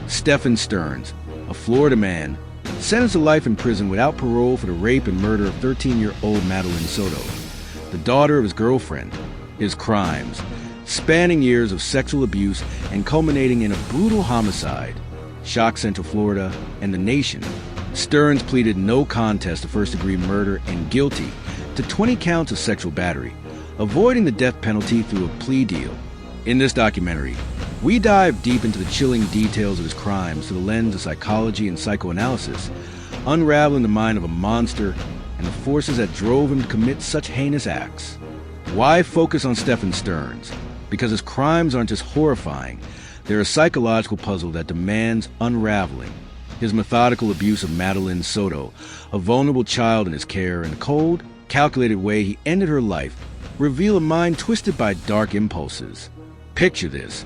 Stephan Sterns, a Florida man, sentenced to life in prison without parole for the rape and murder of 13-year-old Madeline Soto, the daughter of his girlfriend. His crimes, spanning years of sexual abuse and culminating in a brutal homicide, shocked Central Florida and the nation. Sterns pleaded no contest to first-degree murder and guilty to 20 counts of sexual battery, avoiding the death penalty through a plea deal. In this documentary, we dive deep into the chilling details of his crimes through the lens of psychology and psychoanalysis, unraveling the mind of a monster and the forces that drove him to commit such heinous acts. Why focus on Stephan Sterns? Because his crimes aren't just horrifying, they're a psychological puzzle that demands unraveling. His methodical abuse of Madeline Soto, a vulnerable child in his care, and the cold, calculated way he ended her life reveal a mind twisted by dark impulses. Picture this: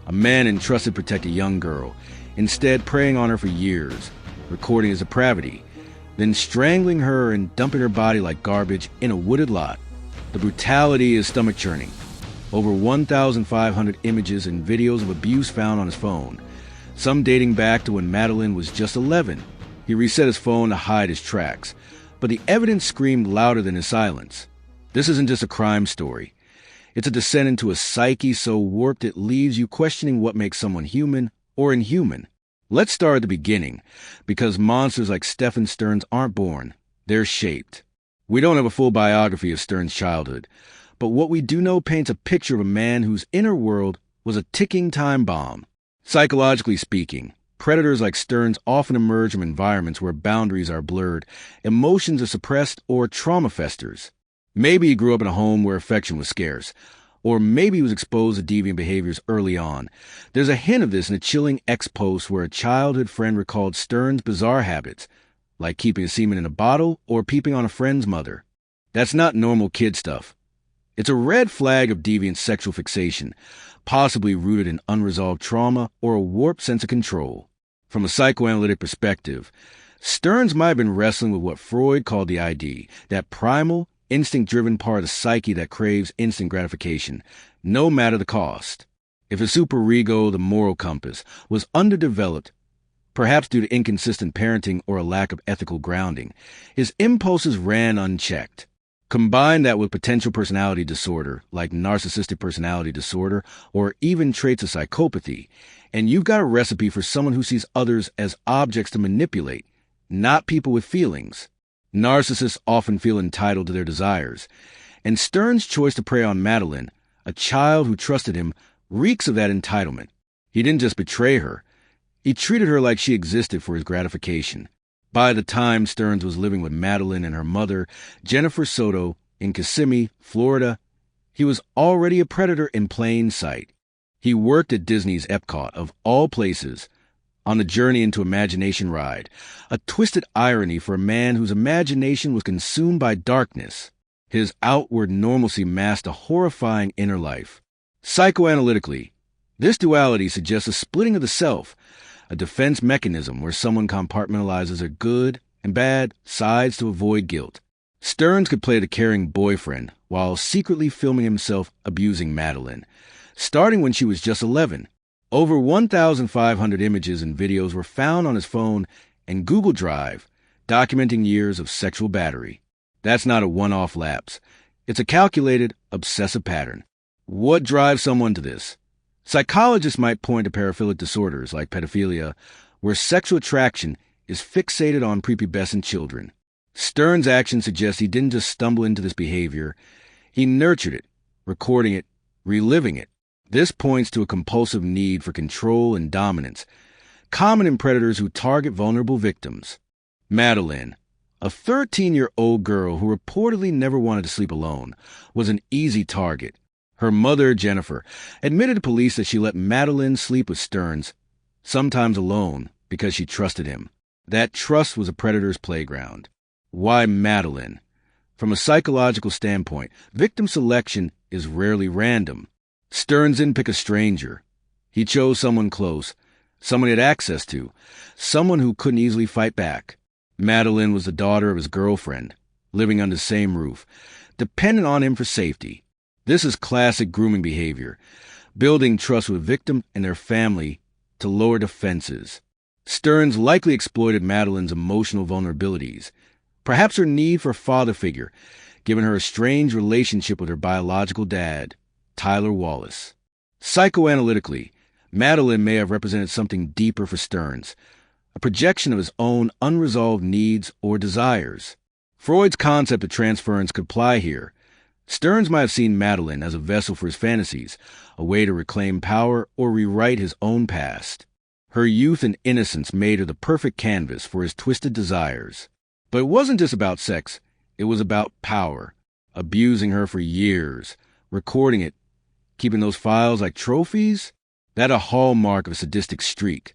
a man entrusted to protect a young girl, instead preying on her for years, recording his depravity, then strangling her and dumping her body like garbage in a wooded lot. The brutality is stomach-churning. Over 1,500 images and videos of abuse found on his phone, some dating back to when Madeline was just 11. He reset his phone to hide his tracks, but the evidence screamed louder than his silence. This isn't just a crime story. It's a descent into a psyche so warped it leaves you questioning what makes someone human or inhuman. Let's start at the beginning, because monsters like Stephan Sterns aren't born, they're shaped. We don't have a full biography of Sterns' childhood, but what we do know paints a picture of a man whose inner world was a ticking time bomb. Psychologically speaking, predators like Sterns often emerge from environments where boundaries are blurred, emotions are suppressed, or trauma festers. Maybe he grew up in a home where affection was scarce, or maybe he was exposed to deviant behaviors early on. There's a hint of this in a chilling ex-post where a childhood friend recalled Sterns' bizarre habits, like keeping a semen in a bottle or peeping on a friend's mother. That's not normal kid stuff. It's a red flag of deviant sexual fixation, possibly rooted in unresolved trauma or a warped sense of control. From a psychoanalytic perspective, Sterns might have been wrestling with what Freud called the ID, that primal, instinct-driven part of the psyche that craves instant gratification, no matter the cost. If his superego, the moral compass, was underdeveloped, perhaps due to inconsistent parenting or a lack of ethical grounding, his impulses ran unchecked. Combine that with potential personality disorder, like narcissistic personality disorder, or even traits of psychopathy, and you've got a recipe for someone who sees others as objects to manipulate, not people with feelings. Narcissists often feel entitled to their desires, and Sterns' choice to prey on Madeline, a child who trusted him, reeks of that entitlement. He didn't just betray her, he treated her like she existed for his gratification. By the time Sterns was living with Madeline and her mother, Jennifer Soto, in Kissimmee, Florida, he was already a predator in plain sight. He worked at Disney's Epcot, of all places, on the Journey into Imagination ride, a twisted irony for a man whose imagination was consumed by darkness. His outward normalcy masked a horrifying inner life. Psychoanalytically, this duality suggests a splitting of the self, a defense mechanism where someone compartmentalizes their good and bad sides to avoid guilt. Sterns could play the caring boyfriend while secretly filming himself abusing Madeline, starting when she was just 11. Over 1,500 images and videos were found on his phone and Google Drive, documenting years of sexual battery. That's not a one-off lapse. It's a calculated, obsessive pattern. What drives someone to this? Psychologists might point to paraphilic disorders like pedophilia, where sexual attraction is fixated on prepubescent children. Sterns' actions suggest he didn't just stumble into this behavior. He nurtured it, recording it, reliving it. This points to a compulsive need for control and dominance, common in predators who target vulnerable victims. Madeline, a 13-year-old girl who reportedly never wanted to sleep alone, was an easy target. Her mother, Jennifer, admitted to police that she let Madeline sleep with Sterns, sometimes alone, because she trusted him. That trust was a predator's playground. Why Madeline? From a psychological standpoint, victim selection is rarely random. Sterns didn't pick a stranger. He chose someone close, someone he had access to, someone who couldn't easily fight back. Madeline was the daughter of his girlfriend, living under the same roof, dependent on him for safety. This is classic grooming behavior, building trust with victim and their family to lower defenses. Sterns likely exploited Madeline's emotional vulnerabilities, perhaps her need for a father figure, given her estranged relationship with her biological dad, Tyler Wallace. Psychoanalytically, Madeline may have represented something deeper for Sterns, a projection of his own unresolved needs or desires. Freud's concept of transference could apply here. Sterns might have seen Madeline as a vessel for his fantasies, a way to reclaim power or rewrite his own past. Her youth and innocence made her the perfect canvas for his twisted desires. But it wasn't just about sex. It was about power, abusing her for years, recording it, keeping those files like trophies. That a hallmark of a sadistic streak,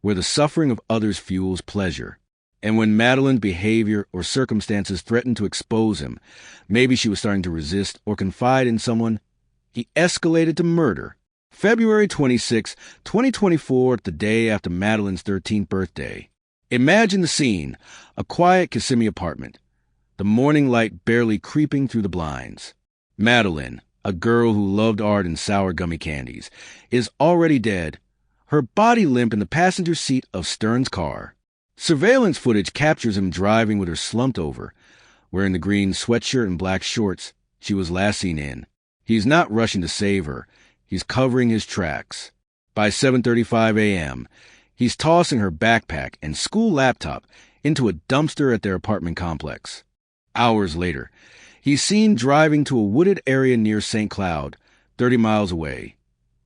where the suffering of others fuels pleasure. And when Madeline's behavior or circumstances threatened to expose him, maybe she was starting to resist or confide in someone, he escalated to murder. February 26, 2024, the day after Madeline's 13th birthday. Imagine the scene, a quiet Kissimmee apartment, the morning light barely creeping through the blinds. Madeline, a girl who loved art and sour gummy candies, is already dead, her body limp in the passenger seat of Sterns' car. Surveillance footage captures him driving with her slumped over, wearing the green sweatshirt and black shorts she was last seen in. He's not rushing to save her. He's covering his tracks. By 7:35 a.m., he's tossing her backpack and school laptop into a dumpster at their apartment complex. Hours later, he's seen driving to a wooded area near St. Cloud, 30 miles away,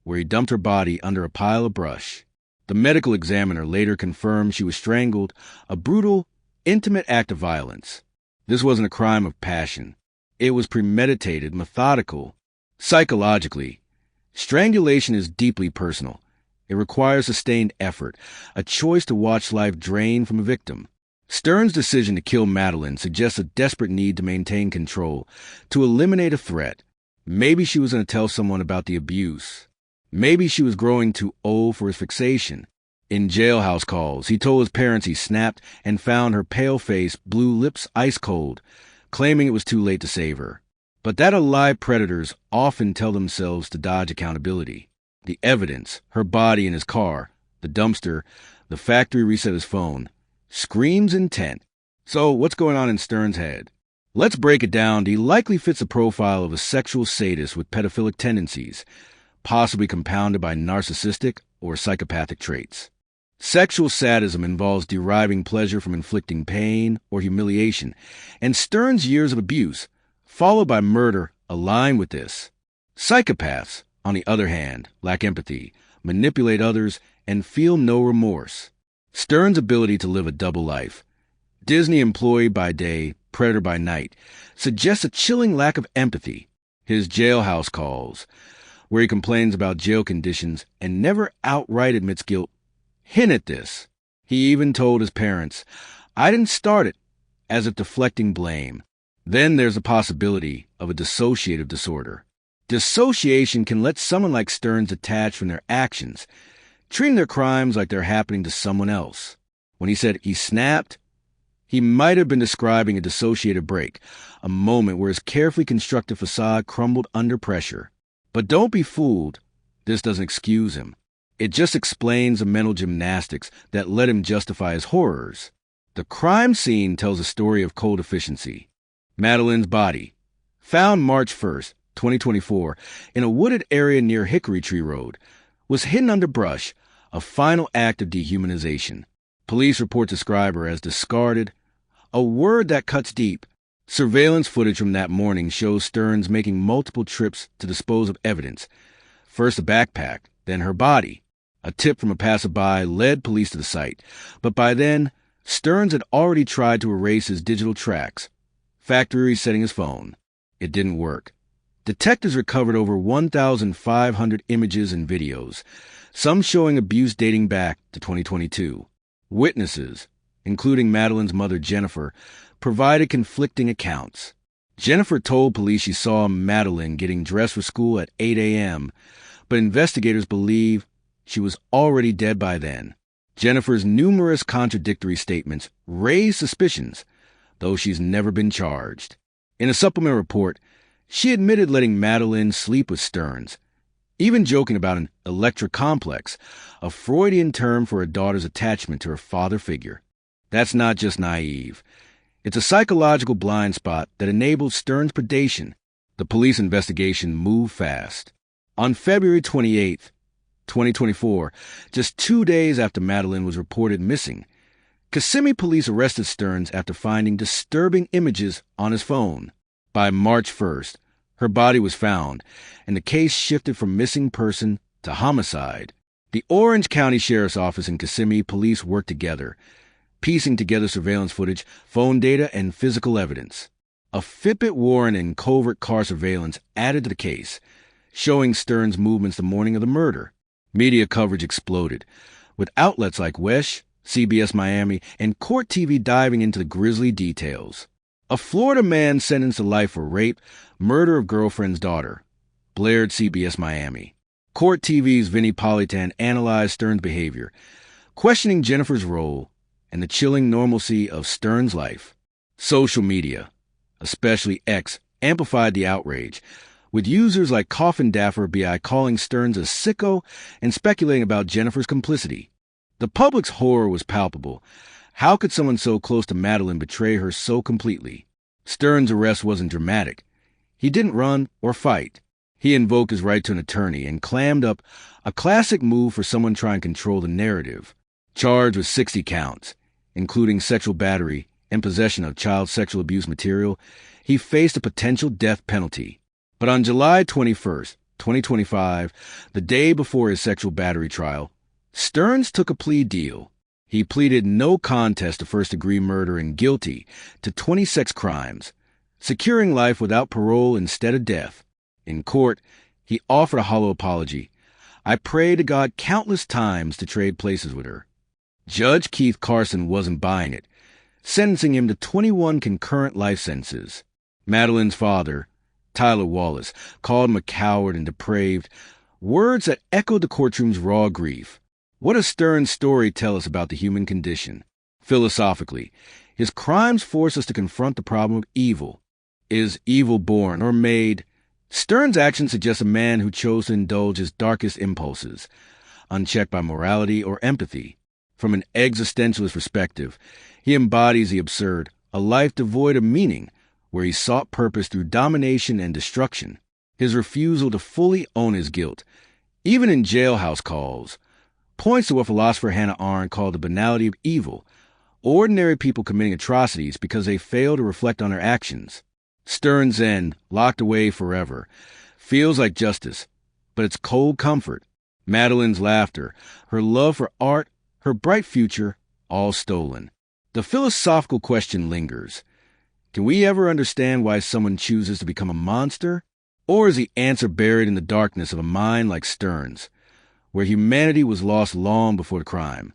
where he dumped her body under a pile of brush. The medical examiner later confirmed she was strangled, a brutal, intimate act of violence. This wasn't a crime of passion. It was premeditated, methodical. Psychologically, strangulation is deeply personal. It requires sustained effort, a choice to watch life drain from a victim. Sterns' decision to kill Madeline suggests a desperate need to maintain control, to eliminate a threat. Maybe she was going to tell someone about the abuse. Maybe she was growing too old for his fixation. In jailhouse calls, he told his parents he snapped and found her pale face, blue lips ice cold, claiming it was too late to save her. But that alive predators often tell themselves to dodge accountability. The evidence, her body in his car, the dumpster, the factory reset his phone, screams intent. So what's going on in Sterns' head? Let's break it down. He likely fits the profile of a sexual sadist with pedophilic tendencies, possibly compounded by narcissistic or psychopathic traits. Sexual sadism involves deriving pleasure from inflicting pain or humiliation, and Sterns' years of abuse, followed by murder, align with this. Psychopaths, on the other hand, lack empathy, manipulate others, and feel no remorse. Sterns' ability to live a double life, Disney employee by day, predator by night, suggests a chilling lack of empathy. His jailhouse calls, where he complains about jail conditions and never outright admits guilt, hint at this. He even told his parents, "I didn't start it," as if deflecting blame. Then there's the possibility of a dissociative disorder. Dissociation can let someone like Sterns detach from their actions, treating their crimes like they're happening to someone else. When he said he snapped, he might have been describing a dissociative break, a moment where his carefully constructed facade crumbled under pressure. But don't be fooled. This doesn't excuse him. It just explains the mental gymnastics that let him justify his horrors. The crime scene tells a story of cold efficiency. Madeline's body, found March 1st, 2024, in a wooded area near Hickory Tree Road, was hidden under brush, a final act of dehumanization. Police reports describe her as discarded, a word that cuts deep. Surveillance footage from that morning shows Sterns making multiple trips to dispose of evidence. First a backpack, then her body. A tip from a passerby led police to the site, but by then, Sterns had already tried to erase his digital tracks. Factory resetting his phone. It didn't work. Detectives recovered over 1,500 images and videos, some showing abuse dating back to 2022. Witnesses, including Madeline's mother Jennifer, provided conflicting accounts. Jennifer told police she saw Madeline getting dressed for school at 8 a.m., but investigators believe she was already dead by then. Jennifer's numerous contradictory statements raised suspicions, though she's never been charged. In a supplemental report, she admitted letting Madeline sleep with Sterns, even joking about an electra complex, a Freudian term for a daughter's attachment to her father figure. That's not just naive. It's a psychological blind spot that enabled Sterns' predation. The police investigation moved fast. On February 28, 2024, just 2 days after Madeline was reported missing, Kissimmee police arrested Sterns after finding disturbing images on his phone. By March 1st, her body was found, and the case shifted from missing person to homicide. The Orange County Sheriff's Office and Kissimmee police worked together, piecing together surveillance footage, phone data, and physical evidence. A Fitbit warrant and covert car surveillance added to the case, showing Sterns' movements the morning of the murder. Media coverage exploded, with outlets like WESH, CBS Miami, and Court TV diving into the grisly details. A Florida man sentenced to life for rape, murder of girlfriend's daughter, blared CBS Miami. Court TV's Vinnie Politan analyzed Sterns' behavior, questioning Jennifer's role and the chilling normalcy of Sterns' life. Social media, especially X, amplified the outrage, with users like Coffin Daffer BI calling Sterns a sicko and speculating about Jennifer's complicity. The public's horror was palpable. How could someone so close to Madeline betray her so completely? Sterns' arrest wasn't dramatic. He didn't run or fight. He invoked his right to an attorney and clammed up, a classic move for someone trying to control the narrative. Charged with 60 counts, including sexual battery and possession of child sexual abuse material, he faced a potential death penalty. But on July 21st, 2025, the day before his sexual battery trial, Sterns took a plea deal. He pleaded no contest to first-degree murder and guilty to 20 sex crimes, securing life without parole instead of death. In court, he offered a hollow apology. "I prayed to God countless times to trade places with her." Judge Keith Carson wasn't buying it, sentencing him to 21 concurrent life sentences. Madeline's father, Tyler Wallace, called him a coward and depraved, words that echoed the courtroom's raw grief. What does Sterns' story tell us about the human condition? Philosophically, his crimes force us to confront the problem of evil. Is evil born or made? Sterns' actions suggest a man who chose to indulge his darkest impulses, unchecked by morality or empathy. From an existentialist perspective, he embodies the absurd, a life devoid of meaning, where he sought purpose through domination and destruction. His refusal to fully own his guilt, even in jailhouse calls, points to what philosopher Hannah Arendt called the banality of evil, ordinary people committing atrocities because they fail to reflect on their actions. Sterns' end, locked away forever, feels like justice, but it's cold comfort. Madeline's laughter, her love for art, her bright future, all stolen. The philosophical question lingers. Can we ever understand why someone chooses to become a monster? Or is the answer buried in the darkness of a mind like Sterns', where humanity was lost long before the crime?